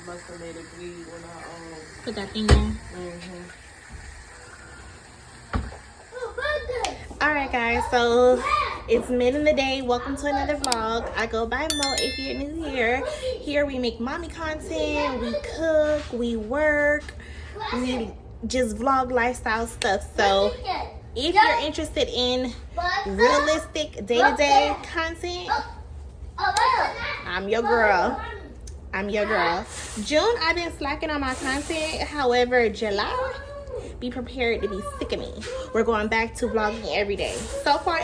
must have made it bleed when I put that thing in. Alright guys, so it's mid in the day. Welcome to another vlog. I go by Mo if you're new here. Here we make mommy content, we cook, we work, we just vlog lifestyle stuff. So if you're interested in realistic day-to-day content, I'm your girl. I'm your girl. June, I've been slacking on my content. However, July, be prepared to be sick of me. We're going back to vlogging every day. So far,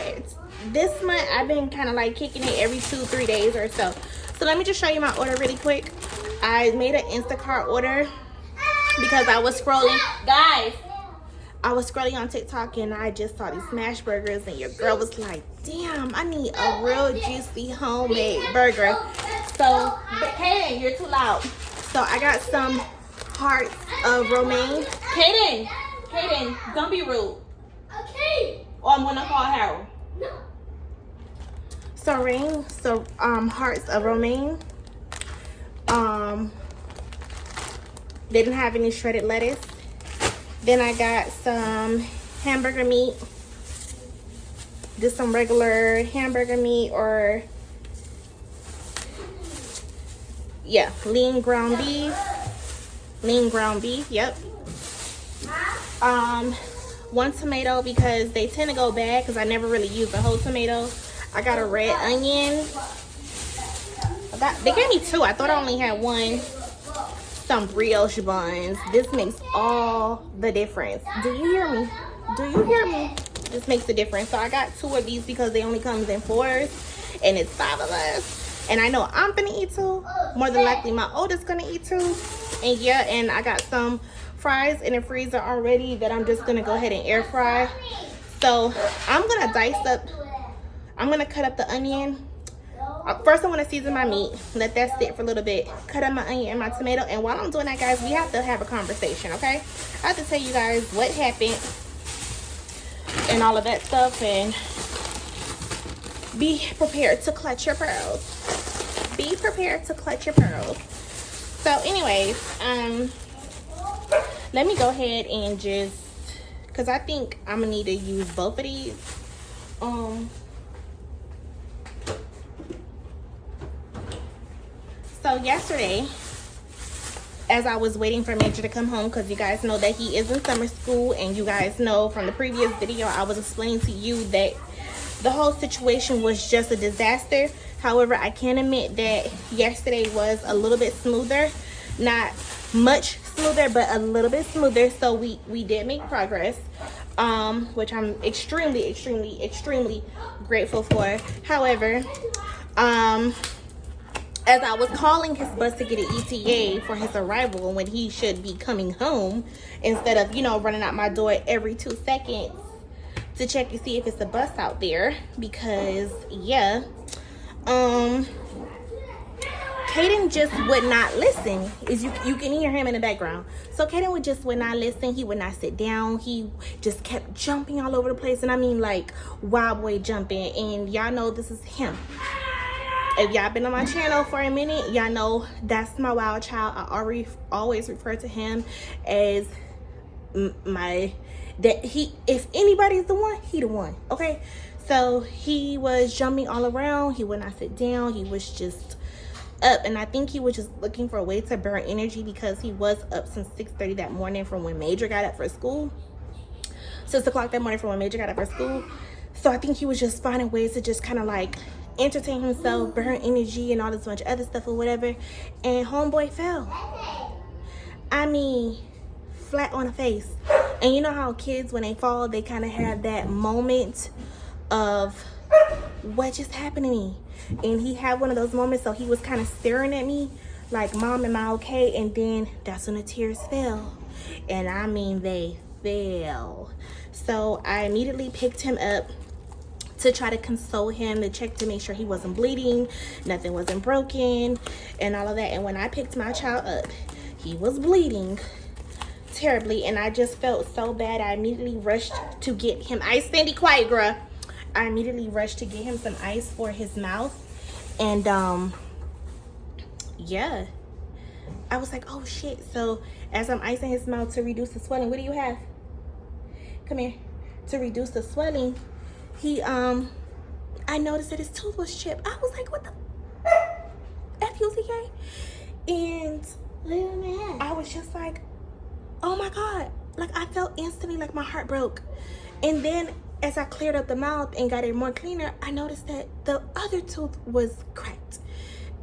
this month, I've been kind of like kicking it every 2-3 days or so. So let me just show you my order really quick. I made an Instacart order because I was scrolling. Guys, I was scrolling on TikTok and I just saw these smash burgers and your girl was like, damn, I need a real juicy homemade burger. So, but Kaden, you're too loud. So I got some hearts of romaine. Kaden, don't be rude. Okay. Or I'm gonna call Harold. No. So hearts of romaine. Didn't have any shredded lettuce. Then I got some hamburger meat. Just some regular hamburger meat or yeah, lean ground beef, yep. One tomato because they tend to go bad because I never really use a whole tomato. I got a red onion. They gave me 2. I thought I only had 1. Some brioche buns. This makes all the difference. Do you hear me? Do you hear me? This makes a difference. So I got 2 of these because they only comes in 4s and it's 5 of us. And I know I'm gonna eat 2. More than likely my oldest gonna eat 2. And yeah, and I got some fries in the freezer already that I'm just gonna go ahead and air fry. So I'm gonna cut up the onion. First I want to season my meat, let that sit for a little bit, cut up my onion and my tomato. And while I'm doing that, guys, we have to have a conversation, okay? I have to tell you guys what happened and all of that stuff, and be prepared to clutch your pearls. Be prepared to clutch your pearls. So anyways, let me go ahead and just, because I think I'm gonna need to use both of these. So yesterday, as I was waiting for Major to come home, because you guys know that he is in summer school, and you guys know from the previous video I was explaining to you that the whole situation was just a disaster. However, I can admit that yesterday was a little bit smoother. Not much smoother, but a little bit smoother. So we did make progress, which I'm extremely grateful for. However, as I was calling his bus to get an ETA for his arrival when he should be coming home, instead of, you know, running out my door every 2 seconds to check to see if it's a bus out there, because yeah, Kaden just would not listen. You can hear him in the background. So Kaden would not listen. He would not sit down. He just kept jumping all over the place, and I mean like wild boy jumping. And y'all know this is him. If y'all been on my channel for a minute, y'all know that's my wild child. I always refer to him as if anybody's the one, he the one, okay? So he was jumping all around. He would not sit down. He was just up, and I think he was just looking for a way to burn energy because he was up since 6:30 that morning from when Major got up for school. 6 o'clock that morning from when Major got up for school. So I think he was just finding ways to just kind of like entertain himself, burn energy, and all this bunch of other stuff or whatever. And homeboy fell. I mean, flat on the face. And you know how kids, when they fall, they kind of have that moment of what just happened to me. And he had one of those moments, so he was kind of staring at me like, Mom, am I okay? And then that's when the tears fell. And I mean, they fell. So I immediately picked him up to try to console him, to check to make sure he wasn't bleeding, nothing wasn't broken, and all of that. And when I picked my child up, he was bleeding terribly, and I just felt so bad. I immediately rushed to get him ice. Sandy, quiet, girl. I immediately rushed to get him some ice for his mouth, and yeah, I was like, oh shit. So as I'm icing his mouth to reduce the swelling, what do you have? Come here. To reduce the swelling, I noticed that his tooth was chipped. I was like, what the F-U-C-K? And I was just like, oh my God. Like, I felt instantly like my heart broke. And then as I cleared up the mouth and got it more cleaner, I noticed that the other tooth was cracked.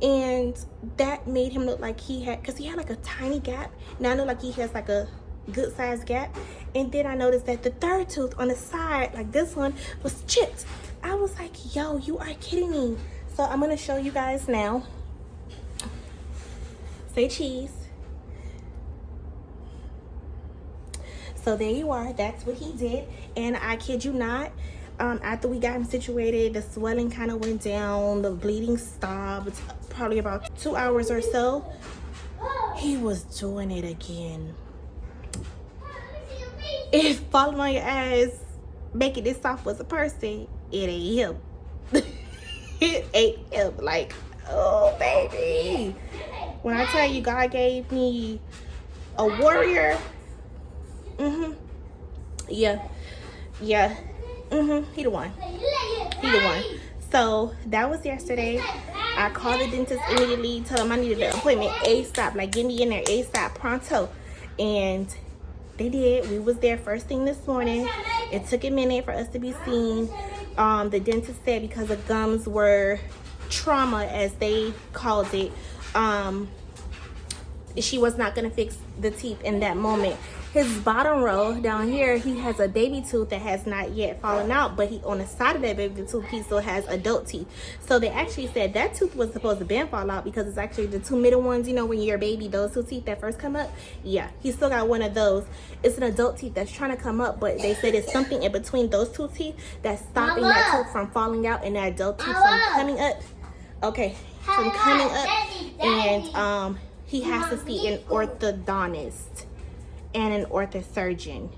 And that made him look like he had, because he had like a tiny gap. Now I know like he has like a good sized gap. And then I noticed that the third tooth on the side, like this one, was chipped. I was like, yo, you are kidding me. So I'm gonna show you guys now. Say cheese. So there you are. That's what he did. And I kid you not, after we got him situated, the swelling kind of went down, the bleeding stopped. Probably about 2 hours or so, he was doing it again. If falling on your ass, making this soft was a person, it ain't him. It ain't him. Like, oh baby, when I tell you God gave me a warrior, yeah, he the one. So that was yesterday. I called the dentist immediately, told him I needed an appointment ASAP, like get me in there ASAP, pronto. And they did. We was there first thing this morning. It took a minute for us to be seen. The dentist said because the gums were trauma, as they called it, she was not gonna fix the teeth in that moment. His bottom row down here, he has a baby tooth that has not yet fallen out, but he on the side of that baby tooth, he still has adult teeth. So they actually said that tooth was supposed to been fall out because it's actually the two middle ones, you know, when you're a baby, those two teeth that first come up. Yeah, he still got one of those. It's an adult teeth that's trying to come up, but they said it's something in between those two teeth that's stopping that tooth from falling out and that adult teeth from coming up. Okay, from coming up. And he has to see an orthodontist and an orthosurgeon.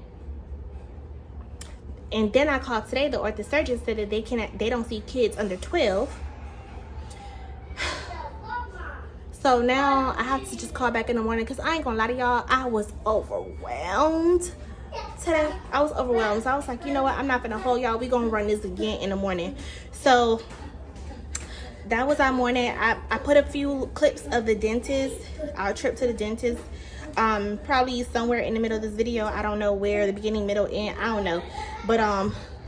And then I called today. The orthosurgeon said that they don't see kids under 12. So now I have to just call back in the morning, because I ain't gonna lie to y'all, I was overwhelmed today. I was overwhelmed. So I was like, you know what, I'm not gonna hold y'all. We gonna run this again in the morning. So that was our morning. I put a few clips of the dentist, our trip to the dentist. Probably somewhere in the middle of this video. I don't know where, the beginning, middle, end, I don't know. But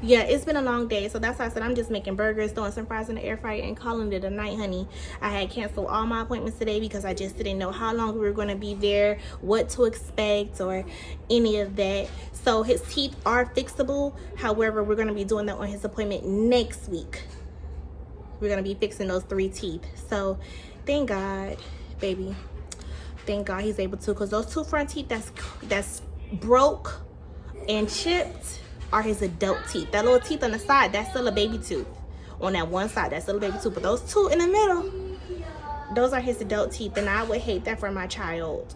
yeah, it's been a long day. So that's why I said I'm just making burgers, throwing some fries in the air fryer, and calling it a night, honey. I had canceled all my appointments today because I just didn't know how long we were going to be there, what to expect, or any of that. So his teeth are fixable. However, we're going to be doing that on his appointment next week. We're going to be fixing those 3 teeth. So thank God, baby. Thank God he's able to, because those 2 front teeth that's broke and chipped are his adult teeth. That little teeth on the side, that's still a baby tooth. On that one side, that's still a baby tooth. But those 2 in the middle, those are his adult teeth. And I would hate that for my child.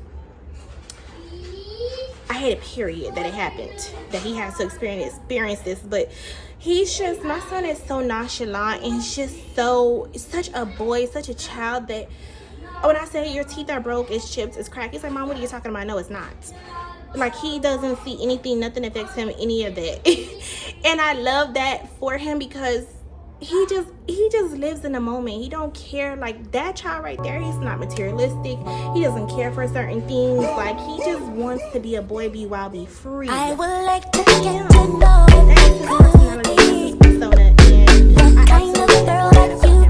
I hate it, period, that it happened, that he has to experience this. But he's just, my son is so nonchalant, and he's just such a boy, such a child, that when I say your teeth are broke, it's chipped, it's cracked, he's like, Mom, what are you talking about? No, it's not. Like, he doesn't see anything, nothing affects him, any of that. And I love that for him, because he just lives in the moment. He don't care. Like, that child right there, he's not materialistic. He doesn't care for certain things. Like, he just wants to be a boy, be wild, be free. I would like to get to know that's his personality, his persona, and the kind of girl that you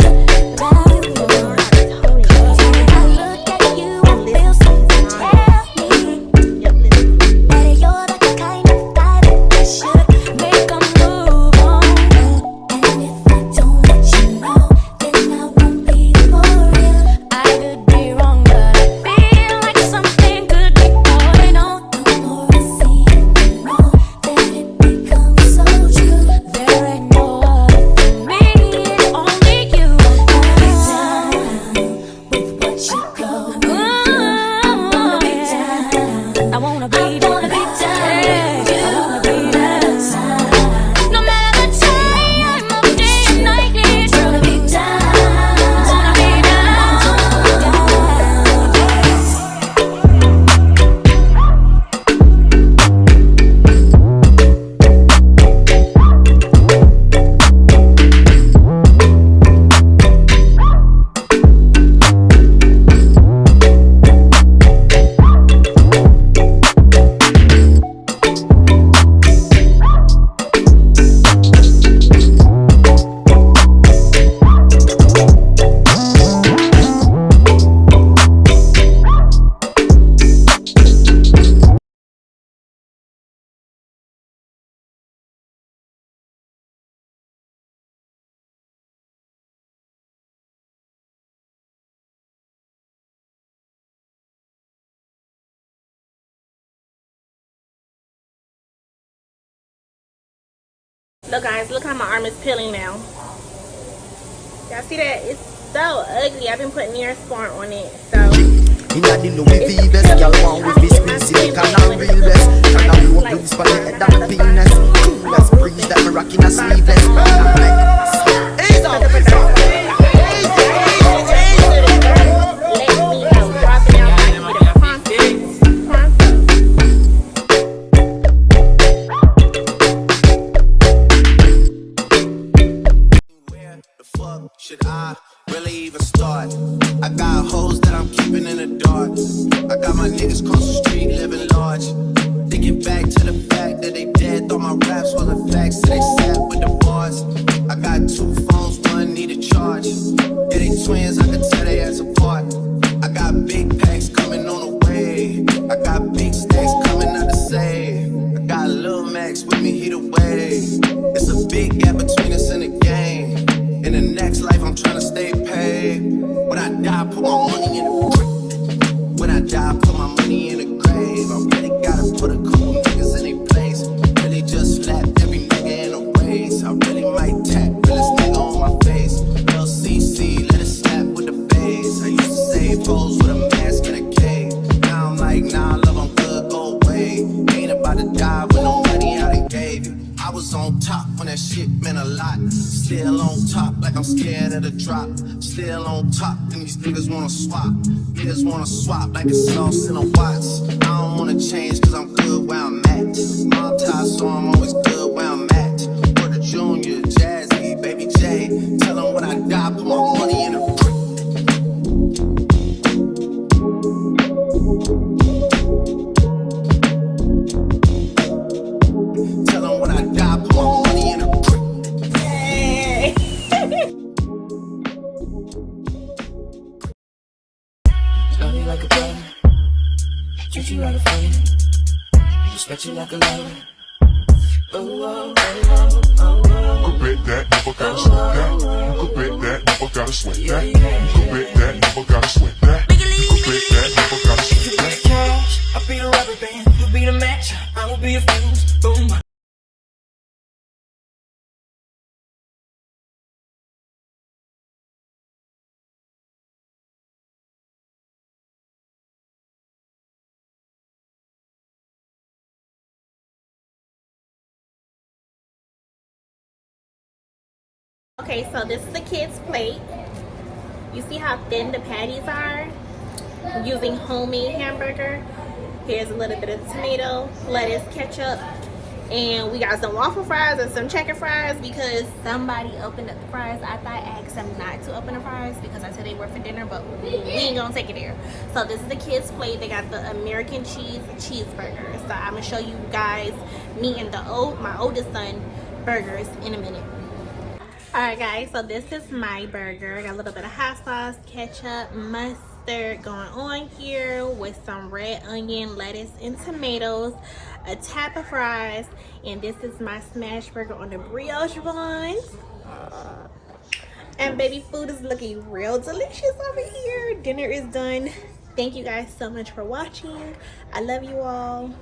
Look guys, look how my arm is peeling now. Y'all see that? It's so ugly. I've been putting Neosporin on it, so Inna the Louis V vest, y'all want with me squeezy like an real vest. And I blow up loose for the head and penis. Coolest breeze that me rockin' a sleeveless. Ease up, ease up. Should I really even start? I got hoes that I'm keeping in the dark. I got my niggas cross the street living large. Thinking back to the fact that they dead, thought my raps wasn't facts, so they sat with the bars. I got 2 phones, one need a charge. Yeah, they twins, I could tell they ass apart. I got big packs coming on the way. I got big stacks coming out to save. I got Lil Max with me, he the way. It's a big gap between us and the game. In the next life, I'm tryna stay paid. When I die, put my money in the grave. When I die, put my money in the grave. I really gotta put a couple niggas in their place. Really just slap every nigga in a race. I really might tap realest nigga on my face. LCC, let it snap with the bass. I used to save hoes with a mask in a cave. Now I'm like, nah, love, I'm good, go away. Ain't about to die with no money I done gave you. I was on top when that shit meant a lot. Still on top like I'm scared of the drop. Still on top and these niggas wanna swap. Niggas wanna swap like it's sauce in a Watts. I don't wanna change cause I'm good where I'm at. Mob tie so I'm always good where I'm at. Word to Junior, Jazzy, Baby J. Tell them when I die, put my money in a grave. Treat you like a friend, respect you like a lover. Oh, oh, oh, oh, oh. You could bet that, never gotta sweat that. You could bet that, never gotta sweat that. You could bet that, never gotta sweat that. You could bet that, never gotta sweat that. If you be the cash, I'll be the rubber band. You be the match, I will be a fuse. Boom. Okay, so this is the kids' plate. You see how thin the patties are? I'm using homemade hamburger. Here's a little bit of tomato, lettuce, ketchup, and we got some waffle fries and some checker fries because somebody opened up the fries. I asked them not to open the fries because I said they were for dinner, but we ain't gonna take it there. So this is the kids' plate. They got the American cheese cheeseburger. So I'm gonna show you guys me and my oldest son burgers in a minute. Alright guys, so this is my burger. I got a little bit of hot sauce, ketchup, mustard going on here with some red onion, lettuce, and tomatoes, a tap of fries, and this is my smash burger on the brioche buns. And baby, food is looking real delicious over here. Dinner is done. Thank you guys so much for watching. I love you all.